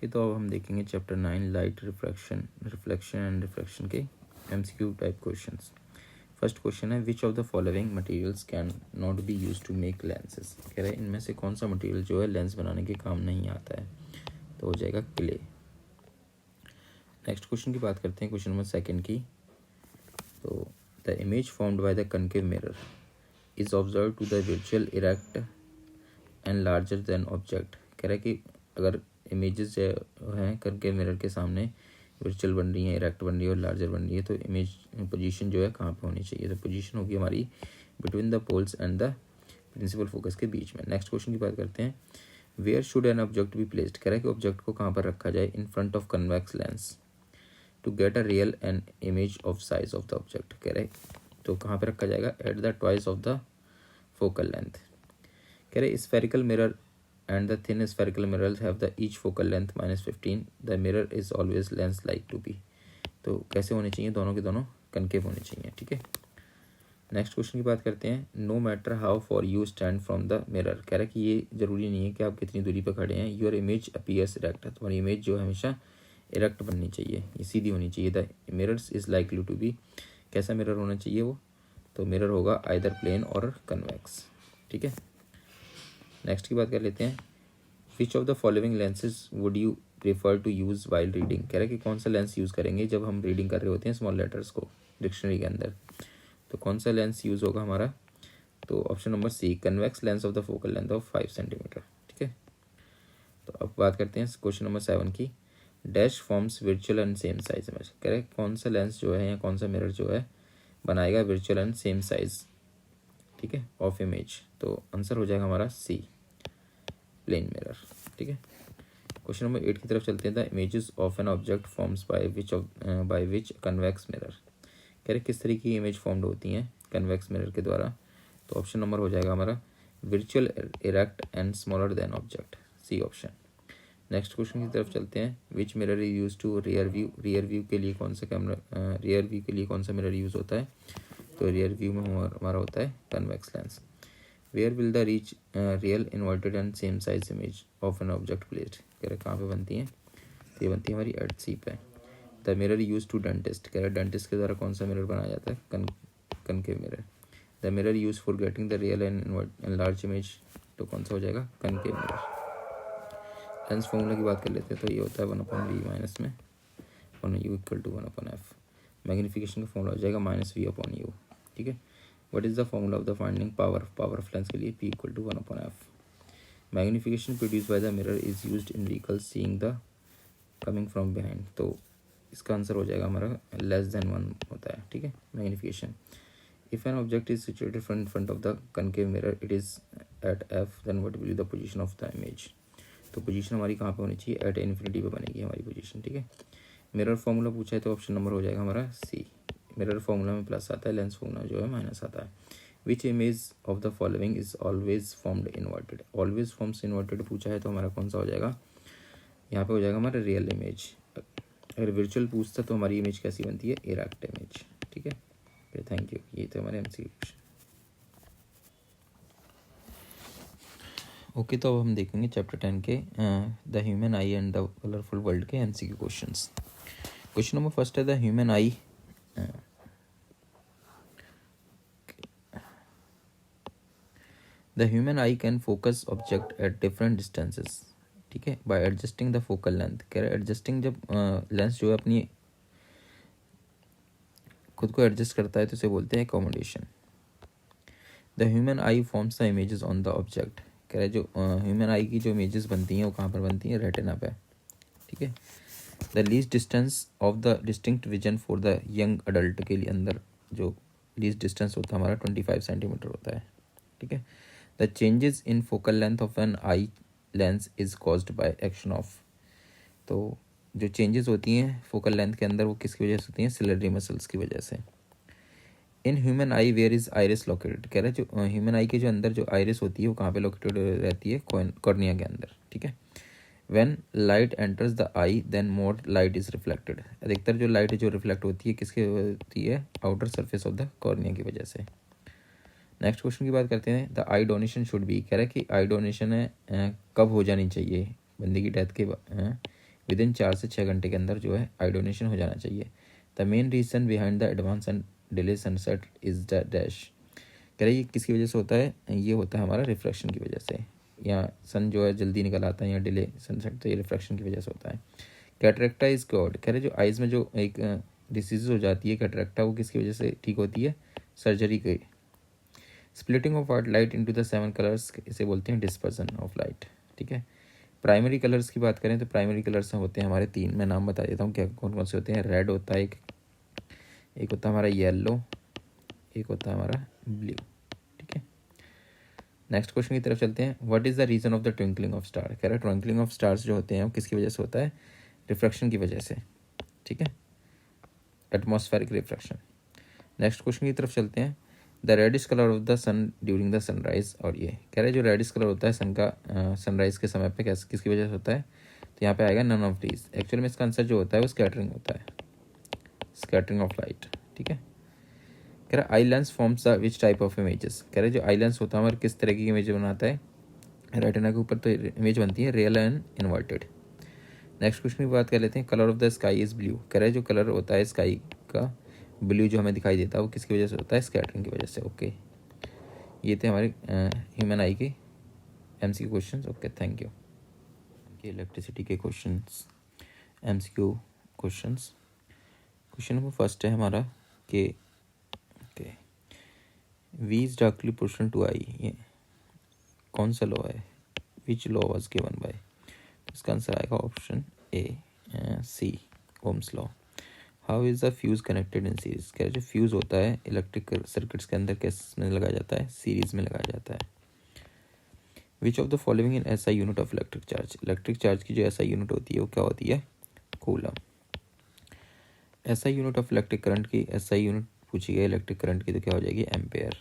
Okay, तो अब हम देखेंगे chapter 9 light reflection and refraction के MCQ type questions. First question है which of the following materials can not be use to make lenses. कह रहे हैं इनमें से कौन सा मटेरियल जो है लेंस बनाने के काम नहीं आता है, तो हो जाएगा क्ले। नेक्स्ट क्वेश्चन की बात करते हैं, क्वेश्चन नंबर सेकंड की। तो the image formed by the concave mirror is observe to the virtual erect and larger than object. कह रहा है कि अगर इमेजेस जो हैं कनकेव मिरर के सामने वर्चुअल बन रही है, इरेक्ट बन रही है और लार्जर बन रही है, तो इमेज पोजीशन जो है कहाँ पे होनी चाहिए, तो पोजीशन होगी हमारी between the poles and the principal focus के बीच में। नेक्स्ट क्वेश्चन की बात करते हैं, where should an object be placed. कह रहा है कि ऑब्जेक्ट को कहाँ पर रखा जाए in front of convex lens to get a real and image of size of the object. कह रहे तो कहाँ पे रखा जाएगा, at the twice of the focal length. कह रहे spherical mirror and the thin spherical mirrors have the each focal length -15. The mirror is always lens like to be. तो कैसे होने चाहिए, दोनों के दोनों कनकेव होने चाहिए। ठीक है, नेक्स्ट क्वेश्चन की बात करते हैं, no matter how far you stand from the mirror. कह रहा है कि ये जरूरी नहीं है कि आप कितनी दूरी पर खड़े हैं, योर इमेज अपीयर्स इरेक्ट। तुम्हारी इमेज जो है हमेशा इरेक्ट बननी चाहिए, ये सीधी होनी चाहिए। The mirrors is likely to be, कैसा मिरर होना चाहिए वो, तो मिरर होगा आइदर प्लेन और कन्वेक्स। ठीक है, नेक्स्ट की बात कर लेते हैं, which of the following lenses would you prefer to use while reading. कह रहा है कि कौन सा लेंस यूज़ करेंगे जब हम रीडिंग कर रहे होते हैं स्मॉल लेटर्स को डिक्शनरी के अंदर, तो कौन सा लेंस यूज़ होगा हमारा, तो option number C, convex lens of the focal length of 5 centimetre. ठीक है, तो अब बात करते हैं क्वेश्चन नंबर 7 की, dash forms virtual and same size image. कह रहे हैं कौन सा लेंस जो है या कौन सा मिरर जो है बनाएगा वर्चुअल एंड सेम साइज, ठीक है, ऑफ इमेज, तो आंसर हो जाएगा हमारा सी, प्लेन मिरर। ठीक है, क्वेश्चन नंबर 8 की तरफ चलते हैं, the images of an object forms by which convex mirror. कह रहे किस तरीके की इमेज फॉर्म्ड होती हैं कन्वेक्स मिरर के द्वारा, तो ऑप्शन नंबर हो जाएगा हमारा virtual erect and smaller than object, C option. Next question की तरफ चलते हैं, which mirror is use to rear view. Rear view के लिए कौन सा कैमरा, रियर व्यू के लिए कौन सा मिरर यूज होता है, तो रियर व्यू में हमारा होता है convex lens. Where will the reach real inverted and same size image of an object placed. कह रहे कहाँ पे बनती है, ये बनती है हमारी एट सी पे। The mirror use to dentist. कह रहे डेंटिस्ट के द्वारा कौन सा मिरर बनाया जाता है, concave mirror. The mirror use for getting the real and large image, तो कौन सा हो जाएगा, कनकेव मिरर। लेंस फॉर्मूला की बात कर लेते हैं, तो ये होता है 1/v माइनस में u equal to 1/f। Magnification का फॉर्मूला हो जाएगा -v/u। ठीक है, what is the formula of the finding power of lens के लिए, p equal to 1/f। Magnification produce by the mirror is used in vehicles seeing the coming from behind, तो इसका answer हो जाएगा हमारा <<1 होता है। ठीक है, magnification. If an object is situated front of the concave mirror it is at f, then what will be the position of the image, तो पोजीशन हमारी कहाँ पे होनी चाहिए, एट इन्फिनिटी पे बनेगी हमारी पोजीशन। ठीक है, मिरर फॉर्मूला पूछा है तो ऑप्शन नंबर हो जाएगा हमारा सी, मिरर फॉर्मूला में प्लस आता है, लेंस फॉर्मूला जो है माइनस आता है। Which image of the following is always formed inverted. Always forms inverted पूछा है तो हमारा कौन सा हो जाएगा, यहाँ पे हो जाएगा हमारा रियल इमेज। अगर वर्चुअल पूछता तो हमारी इमेज कैसी बनती है, इरेक्ट इमेज। ठीक है, थैंक यू, ये तो हमारे एमसीक्यू क्वेश्चन। ओके, तो अब हम देखेंगे चैप्टर 10 के the human eye and the colourful world के MCQ questions. Question number first है, the human eye the human eye can focus object at different distances, ठीक है, by adjusting the focal length. कह रहे एडजस्टिंग, जब lens जो है अपनी खुद को एडजस्ट करता है तो इसे बोलते हैं accommodation. The human I forms the images on the object. कह रहे जो ह्यूमन आई की जो इमेजेस बनती हैं वो कहाँ पर बनती हैं, रेटिना पे। ठीक है, the least distance of the distinct vision for the young adult के लिए अंदर जो लीस्ट डिस्टेंस होता है हमारा 25 सेंटीमीटर होता है। ठीक है, the changes in focal length of an eye lens is caused by action of, तो जो चेंजेस होती हैं फोकल लेंथ के अंदर वो किसकी वजह से होती हैं, सिलेटरी मसल्स की वजह से। In human eye where is iris located. कह रहे हैं जो ह्यूमन आई के जो अंदर जो आइरिस होती है वो कहाँ पे लोकेटेड रहती है, कॉर्निया के अंदर। ठीक है, when light enters the eye then more light is reflected. अधिकतर जो लाइट जो रिफ्लेक्ट होती है किसकी होती है, outer surface of the cornea की वजह से। नेक्स्ट क्वेश्चन की बात करते हैं, the I donation should be. कह रहा है कि आई डोनेशन है कब हो जानी चाहिए, बंदे की डेथ के विद इन 4 से 6 घंटे के अंदर जो है आई डोनेशन हो जाना चाहिए। The main reason behind the advance and delay sunset is the dash. कह रहे ये किसकी वजह से होता है, ये होता है हमारा रिफ्लेक्शन की वजह से, या सन जो है जल्दी निकल आता है या डिले सनसेट, तो ये रिफ्लेक्शन की वजह से होता है। कैटरेक्टा इज क्योर्ड, कह रहे जो आइज़ में जो एक डिसीज हो जाती है कैटरेक्टा, वो किसकी वजह से ठीक होती है, सर्जरी की। Splitting of white light into the 7 colours, इसे बोलते हैं डिस्पर्सन ऑफ लाइट। ठीक है, प्राइमरी कलर्स की बात करें तो प्राइमरी कलर्स होते हैं हमारे 3, मैं नाम बता देता हूँ क्या कौन कौन से होते हैं। रेड होता है एक होता है हमारा येलो, एक होता है हमारा ब्लू। ठीक है, नेक्स्ट क्वेश्चन की तरफ चलते हैं। What is the reason of the twinkling of star, कह रहा है ट्विंकलिंग ऑफ स्टार्स जो होते हैं वो किसकी वजह से होता है, रिफ्रैक्शन की वजह से। ठीक है, एटमॉस्फेरिक रिफ्रैक्शन। नेक्स्ट क्वेश्चन की तरफ चलते हैं। The reddish colour of the sun during the sunrise, और ये कह रहे हैं जो रेडिश कलर होता है सन का सनराइज के समय पे किसकी वजह से होता है, तो यहाँ पे आएगा नन ऑफ दीज। एक्चुअली में इसका आंसर जो होता है वो स्कैटरिंग होता है, स्कैटरिंग ऑफ लाइट। ठीक है, कह रहा eye lens forms the which type of images, कह रहे जो आई लेंस होता है हमारे किस तरह की इमेज बनाता है, रेटिना के ऊपर तो इमेज बनती है real and inverted. Next question की बात कर लेते हैं। Colour of the sky is blue, कह रहे जो कलर होता है स्काई का ब्लू जो हमें दिखाई देता है वो किसकी वजह से होता है, स्कैटरिंग की वजह से। ओके, ये थे हमारे ह्यूमन आई के MCQ questions. Okay, thank you. Electricity के questions, MCQ questions. Question number first है हमारा कि V is directly proportional to I, ये कौन सा लॉ है, which law was given by, इसका आंसर आएगा option A C, Ohm's law. How is the fuse connected in series, क्या जो फ्यूज़ होता है इलेक्ट्रिक सर्किट्स के अंदर किस में लगाया जाता है, सीरीज में लगाया जाता है। Which of the following in SI unit of electric charge, electric charge की जो एसआई यूनिट होती है वो क्या होती है, coulomb. SI unit of electric current की एसआई यूनिट पूछी गई इलेक्ट्रिक करंट की तो क्या हो जाएगी, ampere.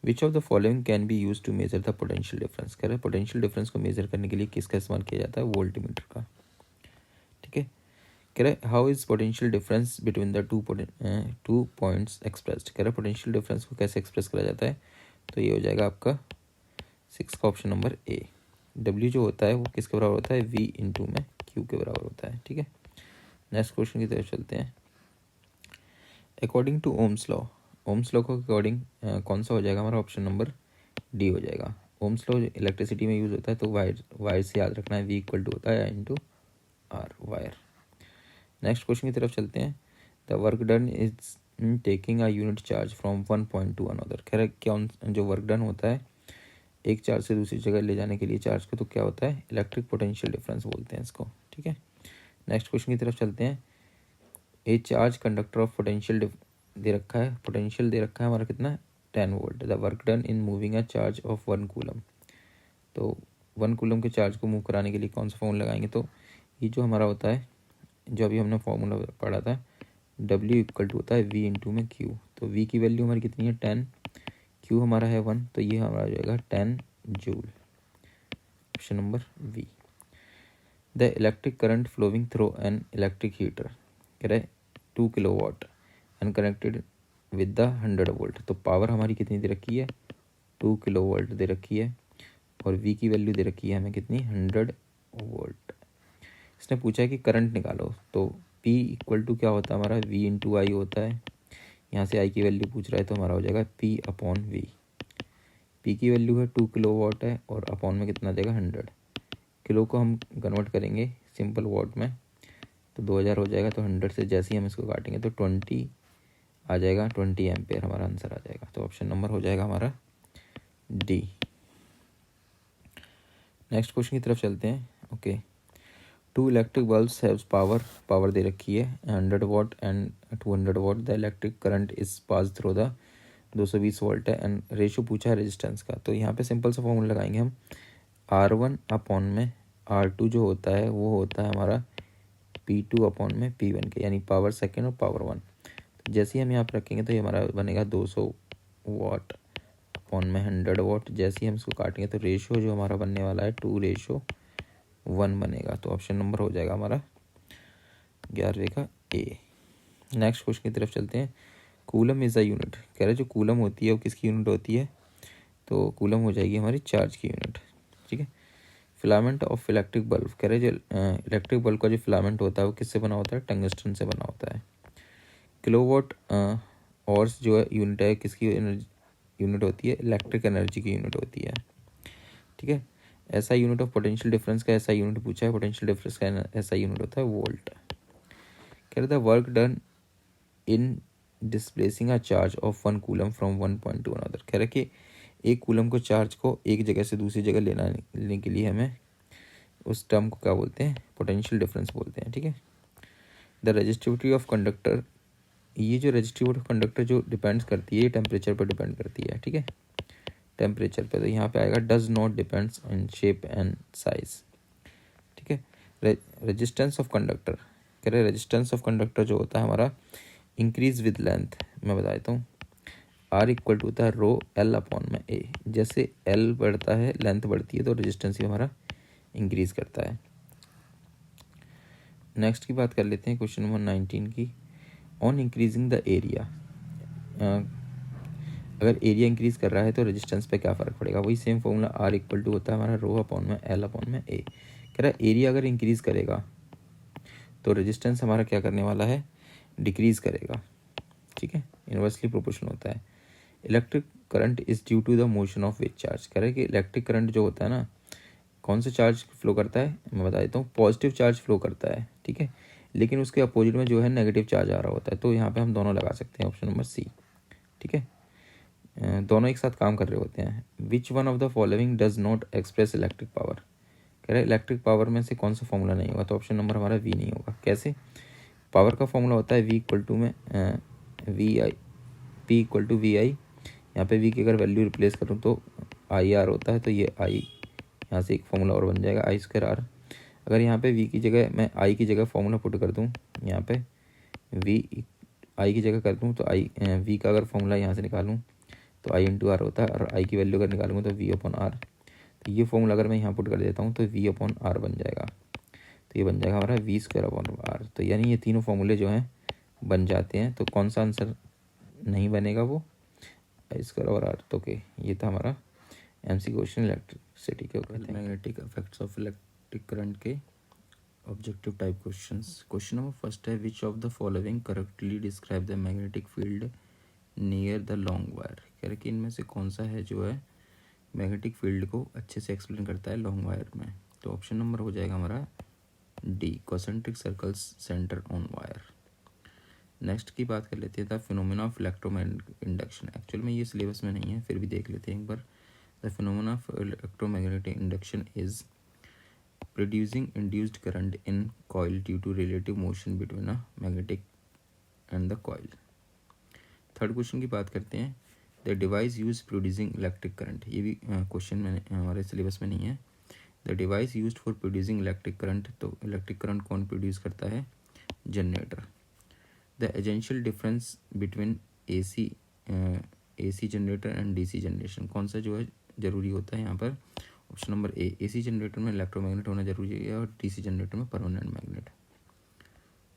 Which of the following can be use to measure the potential difference, कह रहे हैं पोटेंशियल डिफरेंस को मेजर करने के लिए किसका इस्तेमाल किया जाता है, वोल्टमीटर का। ठीक है, कह रहे how is potential difference between the two points expressed, कह रहे पोटेंशियल डिफरेंस को कैसे एक्सप्रेस करा जाता है, तो ये हो जाएगा आपका 6 का ऑप्शन नंबर ए। डब्ल्यू जो होता है वो किसके बराबर होता है, वी इंटू में क्यू के बराबर होता है। ठीक है, नेक्स्ट क्वेश्चन की तरफ चलते हैं। According to Ohm's law, Ohm's law के अकॉर्डिंग कौन सा हो जाएगा हमारा, ऑप्शन नंबर डी हो जाएगा। ओम्स लॉ इलेक्ट्रिसिटी में यूज़ होता है तो वायर से याद रखना है, वी इक्वल टू होता है into R, wire. Next question की तरफ चलते हैं। The work done is taking a unit charge from one point to another, खैर क्या जो वर्क डन होता है एक चार्ज से दूसरी जगह ले जाने के लिए चार्ज को, तो क्या होता है, इलेक्ट्रिक पोटेंशियल डिफरेंस बोलते हैं इसको। ठीक है, नेक्स्ट क्वेश्चन की तरफ चलते हैं। A charge conductor of potential दे रखा है, पोटेंशियल दे रखा है हमारा कितना, 10 volt. The work done in moving a charge of 1 coulomb, तो 1 कूलम के चार्ज को मूव कराने के लिए कौन सा फॉर्मूला लगाएंगे, तो ये जो हमारा होता है, जो अभी हमने फॉर्मूला पढ़ा था, W इक्वल टू होता है V इंटू में Q, तो V की वैल्यू हमारी कितनी है 10, Q हमारा है 1, तो ये हमारा जो जाएगा 10 joule, option number V। The electric current flowing through an electric heater, कह रहे 2 kilowatt and connected with the 100 volt, तो पावर हमारी कितनी दे रखी है, 2 किलो वोल्ट दे रखी है, और V की वैल्यू दे रखी है हमें कितनी, 100 वोल्ट। इसने पूछा है कि करंट निकालो, तो P इक्वल टू क्या होता है हमारा, V इंटू आई होता है, यहाँ से I की वैल्यू पूछ रहा है तो हमारा हो जाएगा P अपॉन V। P की वैल्यू है 2 किलो वाट है, और अपॉन में कितना देगा 100, किलो को हम कन्वर्ट करेंगे सिंपल वाट में तो 2000 हो जाएगा, तो 100 से जैसे ही हम इसको काटेंगे तो 20 आ जाएगा, 20 एम्पेयर हमारा आंसर आ जाएगा, तो ऑप्शन नंबर हो जाएगा हमारा डी। नेक्स्ट क्वेश्चन की तरफ चलते हैं। Okay, 2 electric bulbs have power दे रखी है 100 watt and 200 watt. The electric current is pass through the 220 volt है एंड रेशियो पूछा है रेजिस्टेंस का, तो यहाँ पे सिंपल सा फॉर्मूला लगाएंगे हम, R1 अपॉन में R2 जो होता है वो होता है हमारा P2 अपॉन में P1 के, यानी पावर सेकेंड और पावर 1। तो जैसे ही हम यहाँ पर रखेंगे तो ये हमारा बनेगा 200 वाट अपॉन में 100 वाट। जैसे ही हम इसको काटेंगे तो रेशियो जो हमारा बनने वाला है 2:1 बनेगा, तो ऑप्शन नंबर हो जाएगा हमारा 11वें का ए। नेक्स्ट क्वेश्चन की तरफ चलते हैं। कूलम इज़ अ यूनिट, कह रहे जो कूलम होती है वो किसकी यूनिट होती है, तो कूलम हो जाएगी हमारी चार्ज की यूनिट। ठीक है, फिलामेंट ऑफ इलेक्ट्रिक बल्ब, कह रहे जो इलेक्ट्रिक बल्ब का जो फिलामेंट होता है वो किससे बना होता है, टंगस्टन से बना होता है। किलोवाट आवर्स जो है यूनिट है, किसकी यूनिट होती है, इलेक्ट्रिक एनर्जी की यूनिट होती है, ठीक है। ऐसा यूनिट ऑफ पोटेंशियल डिफरेंस का ऐसा यूनिट पूछा है, पोटेंशियल डिफरेंस का ऐसा यूनिट होता है वोल्ट। कह रहे the work done in displacing a charge of 1 coulomb from one point to another, कह रहे कि एक कूलम को चार्ज को एक जगह से दूसरी जगह लेने के लिए हमें उस टर्म को क्या बोलते हैं, पोटेंशियल डिफरेंस बोलते हैं, ठीक है। द रेजिस्टिविटी ऑफ कंडक्टर, ये जो रेजिस्टिविटी ऑफ कंडक्टर जो डिपेंड्स करती है टेम्परेचर पर डिपेंड करती है, ठीक है, टेम्परेचर पे। तो यहाँ पे आएगा does not depends in shape and size, ठीक है। रेजिस्टेंस ऑफ कंडक्टर, कह रहे रेजिस्टेंस ऑफ कंडक्टर जो होता है हमारा इंक्रीज विद लेंथ, मैं बता देता हूँ, आर इक्वल टू होता है रो एल अपॉन में ए। जैसे एल बढ़ता है, लेंथ बढ़ती है, तो रेजिस्टेंस भी हमारा इंक्रीज करता है। नेक्स्ट की बात कर लेते हैं, क्वेश्चन नंबर 19 की। ऑन इंक्रीजिंग द एरिया, अगर एरिया इंक्रीज कर रहा है तो रेजिस्टेंस पे क्या फ़र्क पड़ेगा, वही same formula R equal to होता है हमारा रो अपॉन में एल अपॉन में ए। कह रहा है एरिया अगर इंक्रीज करेगा तो रेजिस्टेंस हमारा क्या करने वाला है, डिक्रीज करेगा, ठीक है, इनवर्सली प्रोपोर्शनल होता है। Electric current is due to the motion of which charge, कह रहे हैं कि इलेक्ट्रिक करंट जो होता है ना, कौन सा चार्ज फ्लो करता है, मैं बता देता हूँ, पॉजिटिव चार्ज फ्लो करता है, ठीक है, लेकिन उसके अपोजिट में जो है नेगेटिव चार्ज आ रहा होता है। तो यहाँ पे हम दोनों लगा सकते हैं, ऑप्शन नंबर सी, ठीक है, दोनों एक साथ काम कर रहे होते हैं। Which one of the following does not express electric power, कह रहे हैं इलेक्ट्रिक पावर में से कौन सा फॉर्मूला नहीं होगा, तो ऑप्शन नंबर हमारा वी नहीं होगा। कैसे, पावर का फॉर्मूला होता है वी इक्वल टू में V I, P equal to V I, यहाँ पे वी की अगर वैल्यू रिप्लेस करूँ तो आई आर होता है, तो ये आई यहाँ से एक फॉर्मूला और बन जाएगा आई स्क्वायर आर। अगर यहाँ पे वी की जगह मैं आई की जगह फॉर्मूला पुट कर दूँ, यहाँ पे वी आई की जगह कर दूँ, तो आई वी का अगर फॉर्मूला यहाँ से निकालूँ तो आई इंटू आर होता है, और आई की वैल्यू अगर निकालूँगा तो वी अपॉन आर। तो ये फॉर्मूला अगर मैं यहाँ पुट कर देता हूँ तो वी अपॉन आर बन जाएगा, तो ये बन जाएगा हमारा वी स्क्वायर अपॉन आर। तो यानी ये तीनों फॉर्मूले जो हैं बन जाते हैं। तो कौन सा आंसर नहीं बनेगा, वो आई स्क्वायर और आर। तो ओके, ये था हमारा एमसी क्वेश्चन इलेक्ट्रिसिटी के ऊपर, magnetic effects of electric current के objective type questions. Question number first है, which of the following correctly describe the magnetic field near the long wire, कह रहे कि इनमें से कौन सा है जो है मैग्नेटिक फील्ड को अच्छे से एक्सप्लेन करता है लॉन्ग वायर में। तो ऑप्शन नंबर हो जाएगा हमारा D, concentric circles centre on wire. Next की बात कर लेते हैं, the phenomena of electromagnetic induction. Actual में ये सिलेबस में नहीं है, फिर भी देख लेते हैं एक बार। The phenomena of electromagnetic induction is producing induced current in coil due to relative motion between a magnetic and the coil. Third question की बात करते हैं, the device use producing electric current. ये भी क्वेश्चन में हमारे सिलेबस में नहीं है। The device use for producing electric current, तो इलेक्ट्रिक करंट कौन प्रोड्यूस करता है, generator. The essential difference between AC generator and DC generation, कौन सा जो है जरूरी होता है यहाँ पर, option number A, AC generator में इलेक्ट्रोमैग्नेट होना जरूरी है और डीसी जनरेटर में परमानेंट मैग्नेट।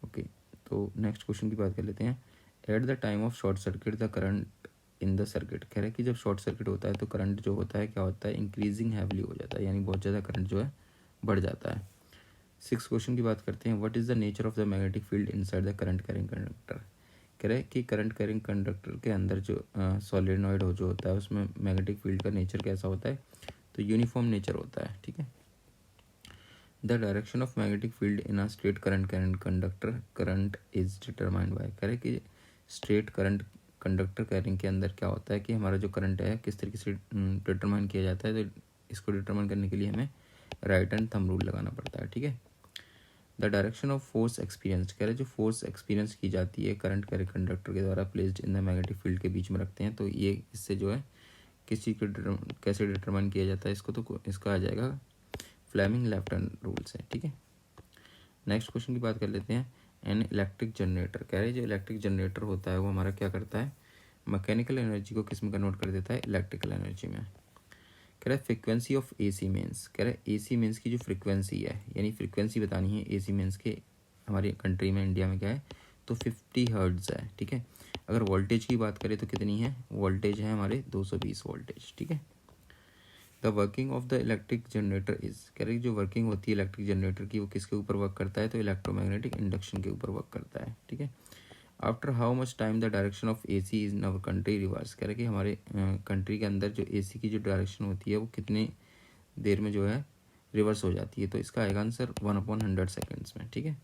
ओके, तो नेक्स्ट क्वेश्चन की बात कर लेते हैं, at the time of short circuit the current in the circuit. कह रहे हैं कि जब शॉर्ट सर्किट होता है तो करंट जो होता है क्या होता है, इंक्रीजिंग हैवली हो जाता है, यानी बहुत ज़्यादा करंट जो है बढ़ जाता है। सिक्स क्वेश्चन की बात करते हैं, what is the nature of the magnetic field inside the current carrying conductor. कह रहे हैं कि करंट कैरिंग कंडक्टर के अंदर जो सोलेनॉइड हो जो होता है उसमें मैग्नेटिक फील्ड का नेचर कैसा होता है, तो यूनिफॉर्म नेचर होता है, ठीक है। The direction of magnetic field in a straight current carrying conductor current is determined by. कह रहे कि स्ट्रेट करंट कंडक्टर कैरिंग के अंदर क्या होता है कि हमारा जो करंट है किस तरीके से डिटरमाइन किया जाता है, तो इसको डिटरमाइन करने के लिए हमें राइट एंड थंब रूल लगाना पड़ता है, ठीक है। The direction of force experience, कह रहे जो फोर्स एक्सपीरियंस की जाती है करंट कैरिंग कंडक्टर के द्वारा placed in the magnetic field के बीच में रखते हैं, तो ये इससे जो है किस चीज़ को कैसे डिटरमाइन किया जाता है इसको, तो इसका आ जाएगा फ्लेमिंग लेफ्ट हैंड रूल से, ठीक है। नेक्स्ट क्वेश्चन की बात कर लेते हैं, एन इलेक्ट्रिक जनरेटर। कह रहे जो इलेक्ट्रिक जनरेटर होता है वो हमारा क्या करता है, मैकेनिकल एनर्जी को किस में कन्वर्ट कर देता है, इलेक्ट्रिकल एनर्जी में। कह रहा है फ्रिक्वेंसी ऑफ एसी मेंस, कह रहा है एसी मेंस की जो फ्रिक्वेंसी है, यानी फ्रिक्वेंसी बतानी है एसी मेंस के हमारी कंट्री में, इंडिया में क्या है, तो 50 हर्ट्ज है, ठीक है। अगर वोल्टेज की बात करें तो कितनी है, वोल्टेज है हमारे 220 वोल्टेज, ठीक है। The working of the electric generator is, कह रहे जो वर्किंग होती है इलेक्ट्रिक जनरेटर की वो किसके ऊपर वर्क करता है, तो इलेक्ट्रोमैग्नेटिक इंडक्शन के ऊपर वर्क करता है, ठीक है। After how much time the direction of AC is in our country reverse, कह रहे कि हमारे कंट्री के अंदर जो AC की जो डायरेक्शन होती है वो कितने देर में जो है रिवर्स हो जाती है, तो इसका आएगा आंसर 1/100 सेकेंड्स में, ठीक है।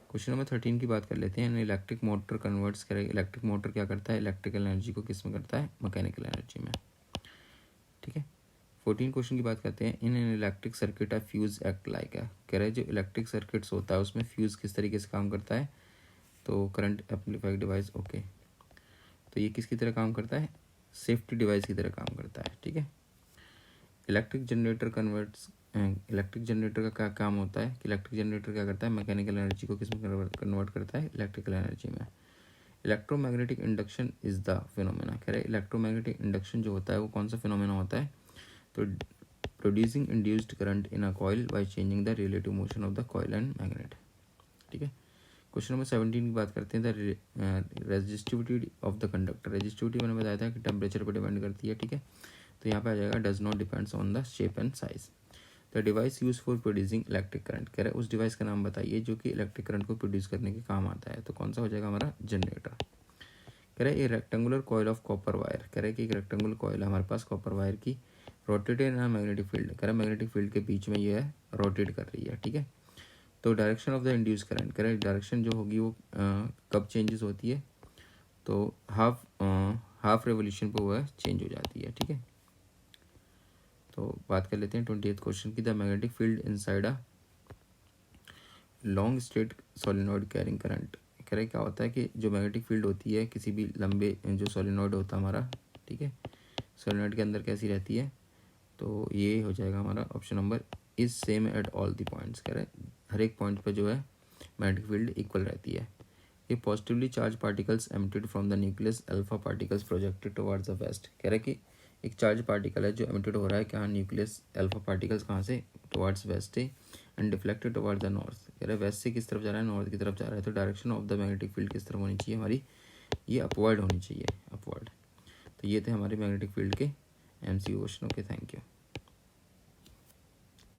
क्वेश्चन नंबर 13 की बात कर लेते हैं। इलेक्ट्रिक मोटर कन्वर्ट्स करेगा, इलेक्ट्रिक मोटर क्या करता है, इलेक्ट्रिकल एनर्जी को किस में करता है, मैकेनिकल एनर्जी में, ठीक है। 14 क्वेश्चन की बात करते हैं। इन एन इलेक्ट्रिक सर्किट है फ्यूज एक्ट लाइक है, कह रहे हैं जो इलेक्ट्रिक सर्किट्स होता है उसमें फ्यूज किस तरीके से काम करता है, तो करंट एम्पलीफाइड डिवाइस, ओके। तो ये किसकी तरह काम करता है, सेफ्टी डिवाइस की तरह काम करता है, ठीक है। Electric generator converts, electric generator का क्या काम होता है कि इलेक्ट्रिक जनरेटर क्या करता है, मैकेनिकल एनर्जी को किस में कन्वर्ट करता है, इलेक्ट्रिकल एनर्जी में। Electromagnetic induction is the phenomena, कह रहे इलेक्ट्रोमैग्नेटिक इंडक्शन जो होता है वो कौन सा फिनोमेना होता है, तो producing induced current in a coil by changing the relative motion of the coil and magnet, ठीक है। क्वेश्चन नंबर 17 की बात करते हैं। The resistivity of the conductor, resistivity मैंने बताया था कि टेम्परेचर पर डिपेंड करती है, ठीक है। तो यहाँ पे आ जाएगा does not depends on the shape and size. The device use for producing electric current, कह रहे हैं उस डिवाइस का नाम बताइए जो कि इलेक्ट्रिक करंट को प्रोड्यूस करने के काम आता है, तो कौन सा हो जाएगा हमारा जनरेटर। कह रहे ये rectangular coil of copper wire, कह रहे कि एक रेक्टेंगुलर कॉइल है हमारे पास कॉपर वायर की, रोटेटेड इन मैग्नेटिक फील्ड, कह रहे मैग्नेटिक फील्ड के बीच में ये है रोटेट कर रही है, ठीक है। तो direction of the induce current, कह रहे डायरेक्शन जो होगी वो कब चेंजेस होती है, तो हाफ रेवोल्यूशन पर वो है चेंज हो जाती है, ठीक है। तो बात कर लेते हैं 28th क्वेश्चन की। The magnetic field inside a long straight solenoid carrying current, कह रहे क्या होता है कि जो मैग्नेटिक फील्ड होती है किसी भी लंबे जो सोलिनॉइड होता है हमारा, ठीक है, सोलिनॉइड के अंदर कैसी रहती है, तो ये हो जाएगा हमारा option number is same at all the points, कह रहे हर एक पॉइंट पर जो है मैग्नेटिक फील्ड इक्वल रहती है। ये positively charge particles emitted from the nucleus, alpha particles projected towards the west, कह रहे कि एक चार्ज पार्टिकल है जो एमिटेड हो रहा है कहाँ, न्यूक्लियस, अल्फा पार्टिकल्स कहाँ से, टुवर्ड्स वेस्ट है, and deflected towards the north, कह रहे वेस्ट से किस तरफ जा रहा है, नॉर्थ की तरफ जा रहा है, तो direction of the magnetic field किस तरफ होनी चाहिए हमारी, ये अपवर्ड होनी चाहिए, अपवर्ड। तो ये थे हमारे मैग्नेटिक फील्ड के MCQ question, okay, thank you.